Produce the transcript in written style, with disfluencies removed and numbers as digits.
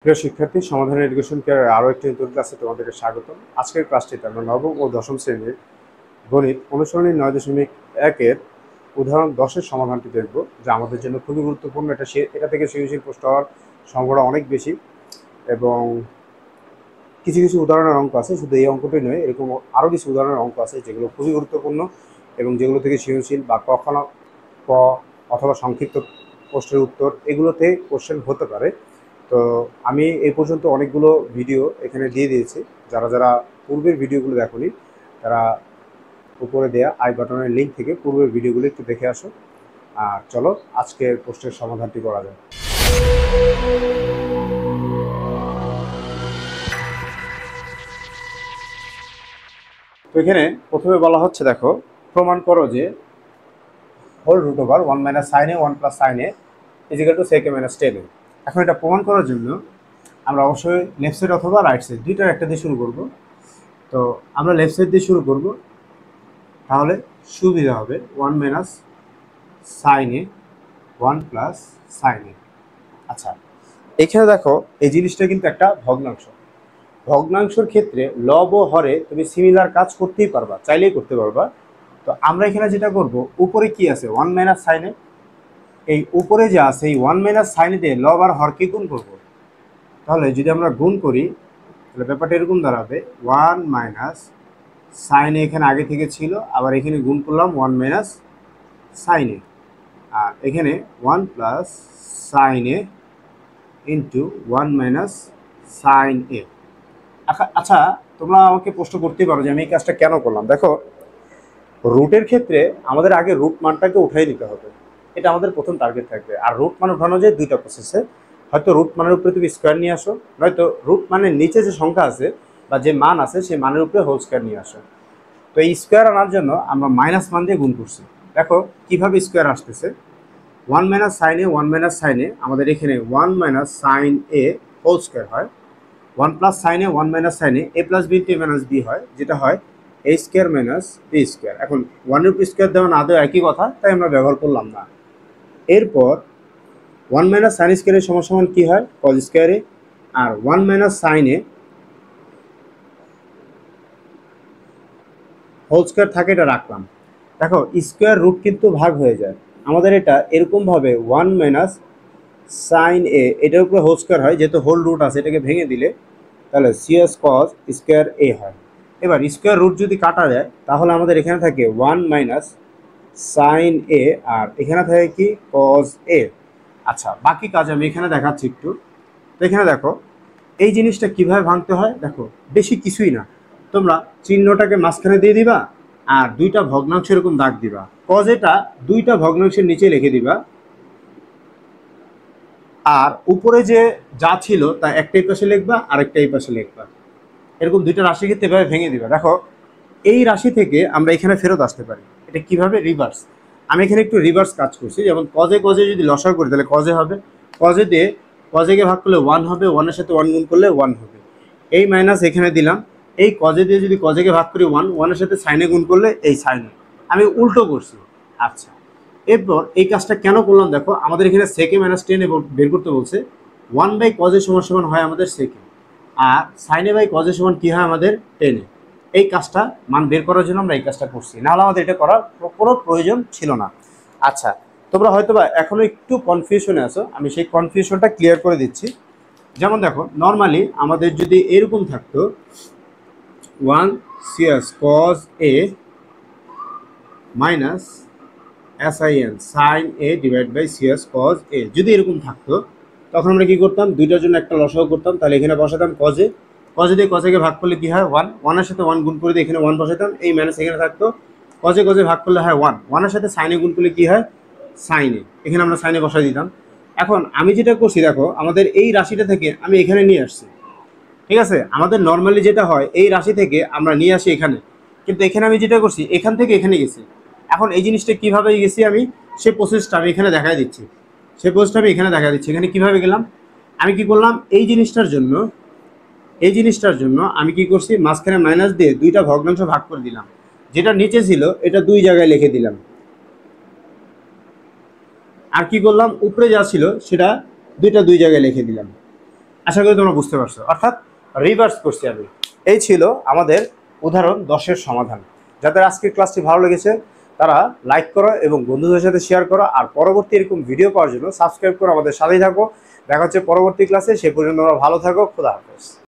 প্রিয় শিক্ষার্থী, সমাধান এডুকেশন কেয়ারের আরও একটি নতুন ক্লাসে তোমাদেরকে স্বাগতম। আজকের ক্লাসটিতে আমরা নবম ও দশম শ্রেণীর গণিত অনুসরণী 9.1-এর উদাহরণ 10-এর সমাধানটি দেখব, যা আমাদের জন্য খুবই গুরুত্বপূর্ণ। এটা থেকে সৃজনশীল প্রশ্ন হওয়ার সম্ভাবনা অনেক বেশি এবং কিছু কিছু উদাহরণের অঙ্ক আছে, শুধু এই অঙ্কটি নয়, এরকম আরও কিছু উদাহরণের অঙ্ক আছে যেগুলো খুবই গুরুত্বপূর্ণ এবং যেগুলো থেকে সৃজনশীল বা কখনো ক অথবা সংক্ষিপ্ত প্রশ্নের উত্তর এগুলোতে কোশ্চেন হতে পারে। তো আমি এই পর্যন্ত অনেকগুলো ভিডিও এখানে দিয়ে দিয়েছি। যারা যারা পূর্বের ভিডিওগুলো দেখোনি তারা উপরে দেয়া আই বাটনের লিঙ্ক থেকে পূর্বের ভিডিওগুলো একটু দেখে আসো। আর চলো আজকের প্রশ্নের সমাধানটি করা যায়। তো এখানে প্রথমে বলা হচ্ছে, দেখো, প্রমাণ করো যে whole root over 1 minus sine A 1 plus sine A is equal to sec A minus tan A. এখন এটা প্রমাণ করার জন্য আমরা অবশ্যই লেফট সাইড অথবা রাইট সাইড দুইটার একটা দিয়ে শুরু করব। তো আমরা লেফট সাইড দিয়ে শুরু করব, তাহলে সুবিধা হবে 1 minus sine A 1 plus sine এ। আচ্ছা, এখানে দেখো এই জিনিসটা কিন্তু একটা ভগ্নাংশ। ভগ্নাংশের ক্ষেত্রে লব ও হরে তুমি সিমিলার কাজ করতেই পারবা, চাইলেই করতে পারবা। তো আমরা এখানে যেটা করব, উপরে কি আছে 1 মাইনাস সাইন এ, এই উপরে যে আছে এই 1 মাইনাস সাইন এ দিয়ে লব আর হরকে গুণ করব। তাহলে যদি আমরা গুণ করি তাহলে ব্যাপারটা এরকম দাঁড়াবে 1 মাইনাস সাইন এ এখানে আগে থেকে ছিল, আবার এখানে গুণ করলাম 1 মাইনাস সাইন এ, আর এখানে 1 প্লাস সাইন এ ইন্টু 1 মাইনাস সাইন এ। আচ্ছা, তোমরা আমাকে প্রশ্ন করতে পারো যে আমি এই কাজটা কেন করলাম। দেখো, রুটের ক্ষেত্রে আমাদের আগে রুট মানটাকে উঠাই নিতে হবে, এটা আমাদের প্রথম টার্গেট থাকবে। আর রুট মান উঠানো যায় দুইটা প্রসেসে, হয়তো রুট মানের উপরে তুমি স্কোয়ার নিয়ে আসো, নয়তো রুট মানের নিচে যে সংখ্যা আছে বা যে মান আছে সেই মানের উপরে হোল স্কোয়ার নিয়ে আসো। তো এই স্কোয়ার আনার জন্য আমরা মাইনাস মান দিয়ে গুণ করছি। দেখো কিভাবে স্কোয়ার আসতেছে, 1 minus sine A 1 minus sine এ, আমাদের এখানে 1 মাইনাস সাইন এ হোল স্কোয়ার হয়, 1 plus sine A 1 minus sine A plus B into A minus B হয়, যেটা হয় এ স্কোয়ার মাইনাস বি স্কোয়ার। এখন 1 উপর স্কোয়ার দেওয়া না দেওয়া একই কথা, তাই আমরা ব্যবহার করলাম না। এরপর 1 মাইনাস সাইন স্কোয়ারের সমান কী হয়, কজ স্কোয়ারে, আর 1 মাইনাস সাইন এ হোল স্কোয়ার থাকে, এটা রাখলাম। দেখো স্কোয়ার রুট কিন্তু ভাগ হয়ে যায়, আমাদের এটা এরকমভাবে 1 মাইনাস সাইন এ এটার উপরে হোল স্কোয়ার হয়, যেহেতু হোল রুট আছে এটাকে ভেঙে দিলে তাহলে সিএস কজ স্কোয়ার এ হয়। এবার স্কোয়ার রুট যদি কাটা যায় তাহলে আমাদের এখানে থাকে 1 মাইনাস সাইন এ, আর এখানে থাকে কি কজ এ। আচ্ছা, বাকি কাজ আমি এখানে দেখাচ্ছি একটু। তো এখানে দেখো এই জিনিসটা কিভাবে ভাঙতে হয়, দেখো বেশি কিছুই না, তোমরা চিহ্নটাকে মাঝখানে দিয়ে দিবা আর দুইটা ভগ্নাংশ এরকম দাগ দিবা, কজ এটা দুইটা ভগ্নাংশের নিচে লিখে দিবা, আর উপরে যে যা ছিল তা একটা এই পাশে লিখবা আর একটা এই পাশে লিখবা, এরকম দুইটা রাশি ক্ষেত্রে এভাবে ভেঙে দিবা। দেখো এই রাশি থেকে আমরা এখানে ফেরত আসতে পারি, এটা কিভাবে, রিভার্স। আমি এখানে একটু রিভার্স কাজ করছি, যেমন কজে কজে যদি লসাগু করি তাহলে কজে হবে, কজে দিয়ে কজেকে ভাগ করলে 1 হবে, 1-এর সাথে 1 গুণ করলে 1 হবে, এই মাইনাস এখানে দিলাম, এই কজে দিয়ে যদি কজেকে ভাগ করি 1, 1-এর সাথে সাইনে গুণ করলে এই সাইনে, আমি উল্টো করছি। আচ্ছা, এরপর এই কাজটা কেন করলাম, দেখো আমাদের এখানে সেকে মাইনাস 10 বের করতে বলছে, 1 বাই কজের সমান হয় আমাদের সেকে, আর সাইনে বাই কজের সমান কী হয় আমাদের 10-এ। এই কাজটা মান বের করার জন্য আমরা এই কাজটা করছি, নাহলে আমাদের এটা করার কোনো প্রয়োজন ছিল না। আচ্ছা, তোমরা হয়তো বা এখনও একটু কনফিউশনে আছো, আমি সেই কনফিউশনটা ক্লিয়ার করে দিচ্ছি। যেমন দেখো, নর্মালি আমাদের যদি এরকম থাকতো 1 CS cos A minus SIN sine A divide by CS cos A, যদি এরকম থাকতো তখন আমরা কী করতাম, দুইটার জন্য একটা লসাগু করতাম, তাহলে এখানে বসাতাম কজে, কজে দিয়ে কজেকে ভাগ করলে কী হয় 1, 1-এর সাথে 1 গুণ করে দিয়ে এখানে 1 বসাতাম, এই মাইনাস এখানে থাকতো, কজে কজে ভাগ করলে হয় 1, 1-এর সাথে সাইনে গুণ করলে কী হয় সাইনে, এখানে আমরা সাইনে বসাই দিতাম। এখন আমি যেটা করছি, দেখো আমাদের এই রাশিটা থেকে আমি এখানে নিয়ে আসছি, ঠিক আছে, আমাদের নর্মালি যেটা হয় এই রাশি থেকে আমরা নিয়ে আসি এখানে, কিন্তু এখানে আমি যেটা করছি এখান থেকে এখানে গেছি। এখন এই জিনিসটা কীভাবে গেছি আমি, সেই প্রসেসটা আমি এখানে দেখাই দিচ্ছি, সেই প্রসেসটা আমি এখানে দেখা দিচ্ছি। এখানে কীভাবে গেলাম, আমি কি করলাম, এই জিনিসটার জন্য আমি কি করছি, মাঝখানে মাইনাস দিয়ে দুইটা ভগ্নাংশ ভাগ করে দিলাম, যেটা নিচে ছিল এটা দুই জায়গায় লিখে দিলাম, আর কি করলাম, উপরে যা ছিল সেটা দুই জায়গায় লিখে দিলাম। আশা করি তোমরা বুঝতে পারছো, অর্থাৎ রিভার্স করছি আমি। এই ছিল আমাদের উদাহরণ 10-এর সমাধান। যাদের আজকের ক্লাসটি ভালো লেগেছে তারা লাইক করো এবং বন্ধুদের সাথে শেয়ার করো, আর পরবর্তী এরকম ভিডিও পাওয়ার জন্য সাবস্ক্রাইব করে আমাদের সাথেই থাকো। দেখা হচ্ছে পরবর্তী ক্লাসে, সে পর্যন্ত তোমরা ভালো থাকো। খোদা হাফেজ।